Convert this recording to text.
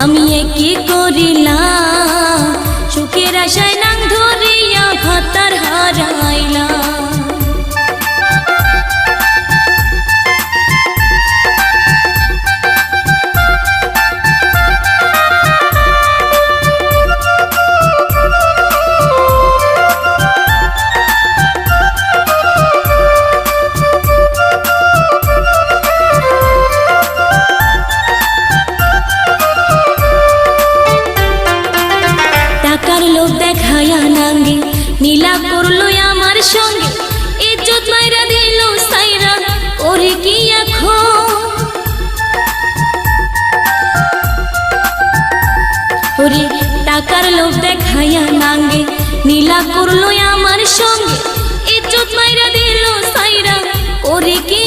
আমি কি করিলাম সুখের আশায় নাং ধরিয়া ভাতার হারাইলাম। টাকার লোভ দেখায়া নাঙ্গে নীলা করলো আমার সঙ্গে, ইজ্জত মাইরা দিল সাইরা ওরে কি এখন। ওরে টাকার লোভ দেখায়া নাঙ্গে নীলা করলো আমার সঙ্গে, ইজ্জত মাইরা দিল সাইরা ওরে কি